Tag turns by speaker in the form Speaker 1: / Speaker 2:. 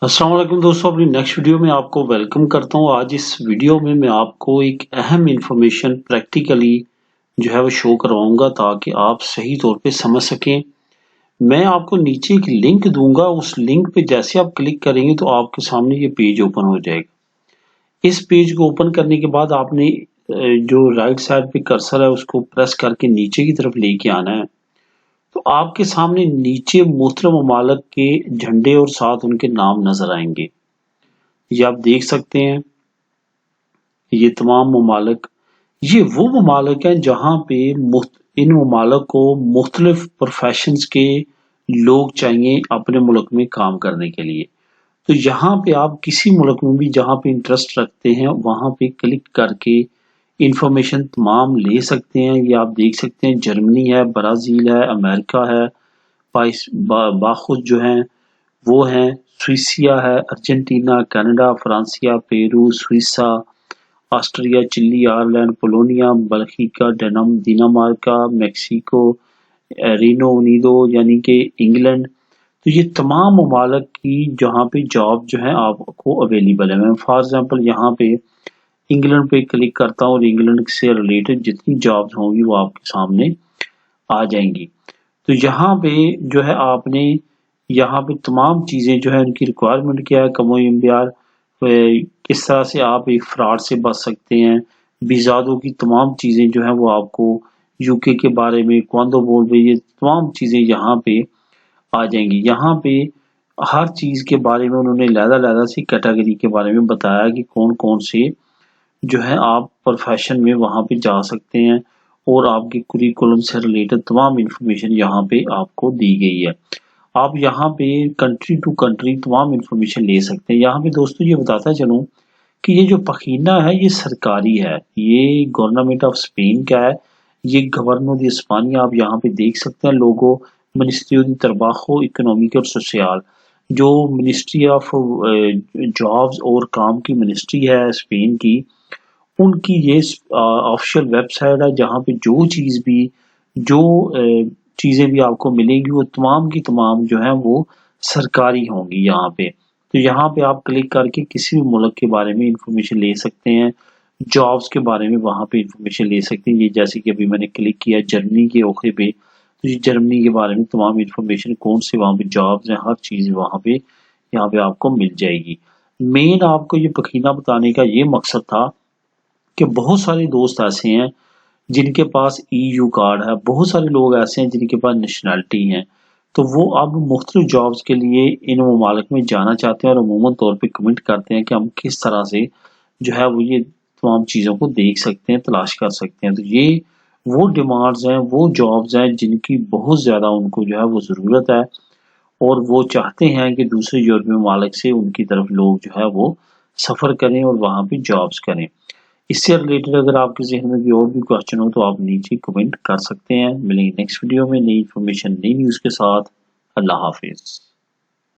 Speaker 1: अस्सलाम वालेकुम दोस्तों, अपनी नेक्स्ट वीडियो में आपको वेलकम करता हूँ। आज इस वीडियो में मैं आपको एक अहम इंफॉर्मेशन प्रैक्टिकली जो है वो शो करवाऊंगा ताकि आप सही तौर पे समझ सकें। मैं आपको नीचे एक लिंक दूंगा, उस लिंक पे जैसे आप क्लिक करेंगे तो आपके सामने ये पेज ओपन हो जाएगा। इस पेज को ओपन करने के बाद आपने जो राइट साइड पे कर्सर है उसको प्रेस करके नीचे की तरफ लेके आना है। तो आपके सामने नीचे मुख्तलिफ ममालिक के झंडे और साथ उनके नाम नजर आएंगे। ये आप देख सकते हैं, ये तमाम ममालिक, ये वो ममालिक हैं जहाँ पे इन ममालिक को मुख्तलिफ प्रोफेशंस के लोग चाहिए अपने मुल्क में काम करने के लिए। तो यहाँ पे आप किसी मुल्क में भी जहाँ पे इंटरेस्ट रखते हैं वहाँ पे क्लिक करके इंफॉर्मेशन तमाम ले सकते हैं। ये आप देख सकते हैं, जर्मनी है, ब्राज़ील है, अमेरिका है, बाखुद जो हैं वो हैं, स्विसिया है, Argentina, Canada, Francia, Peru, Suiza, Austria, Chile, Ireland, Polonia, Belgica, Dinamarca, Mexico, Reino Unido यानी कि इंग्लैंड। तो ये तमाम ममालिक की जहाँ पे जॉब जो है आपको अवेलेबल है। मैं फॉर एग्जांपल यहाँ पे इंग्लैंड पे क्लिक करता हूँ और इंग्लैंड से रिलेटेड जितनी जॉब्स होंगी वो आपके सामने आ जाएंगी। तो यहाँ पे जो है आपने यहाँ पे तमाम चीज़ें जो है उनकी रिक्वायरमेंट क्या है, कमो इम्बियार, किस तरह से आप एक फ्रॉड से बच सकते हैं, वीज़ाओं की तमाम चीज़ें जो है वो आपको यूके के बारे में क्वांदो बोल रही है, तमाम चीज़ें यहाँ पे आ जाएंगी। यहाँ पे हर चीज़ के बारे में उन्होंने लहदा सी कैटेगरी के बारे में बताया कि कौन कौन से जो है आप प्रोफेशन में वहाँ पे जा सकते हैं और आपके कुरिकुलम से रिलेटेड तमाम इंफॉर्मेशन यहाँ पे आपको दी गई है। आप यहाँ पे कंट्री टू कंट्री तमाम इंफॉर्मेशन ले सकते हैं। यहाँ पे दोस्तों ये बताता चलूँ कि ये जो पखीना है ये सरकारी है, ये गवर्नमेंट ऑफ स्पेन का है, ये गवर्नो दी स्पानिया। आप यहाँ पे देख सकते हैं लोगो, मिनिस्ट्री दी ट्रबाजो इकोनॉमिक और सोशल, जो मिनिस्ट्री ऑफ जॉब्स और काम की मिनिस्ट्री है स्पेन की, उनकी ये ऑफिशियल वेबसाइट है जहाँ पे जो चीज़ भी जो चीज़ें भी आपको मिलेंगी वो तमाम की तमाम जो है वो सरकारी होंगी यहाँ पे। तो यहाँ पे आप क्लिक करके किसी भी मुल्क के बारे में इंफॉर्मेशन ले सकते हैं, जॉब्स के बारे में वहाँ पे इंफॉर्मेशन ले सकते हैं। ये जैसे कि अभी मैंने क्लिक किया जर्मनी के ओखे पे, तो ये जर्मनी के बारे में तमाम इंफॉर्मेशन कौन से वहाँ पे जॉब्स हैं, हर चीज़ वहाँ पे यहाँ पे आपको मिल जाएगी। मेन आपको ये पखीना बताने का ये मकसद था कि बहुत सारे दोस्त ऐसे हैं जिनके पास ईयू कार्ड है, बहुत सारे लोग ऐसे हैं जिनके पास नेशनैलिटी है, तो वो अब मुख्तलिफ जॉब्स के लिए इन ममालिक में जाना चाहते हैं और अमूमन तौर पे कमेंट करते हैं कि हम किस तरह से जो है वो ये तमाम चीज़ों को देख सकते हैं, तलाश कर सकते हैं। तो ये वो डिमांड्स हैं, वो जॉब्स हैं जिनकी बहुत ज़्यादा उनको जो है वो ज़रूरत है और वो चाहते हैं कि दूसरे यूरोपीय ममालिक से उनकी तरफ लोग जो है वो सफ़र करें और वहाँ पे जॉब्स करें। इससे रिलेटेड अगर आपके ज़हन में भी और भी क्वेश्चन हो तो आप नीचे कमेंट कर सकते हैं। मिलेंगे नेक्स्ट वीडियो में नई इन्फॉर्मेशन, नई न्यूज़ के साथ। अल्लाह हाफिज़।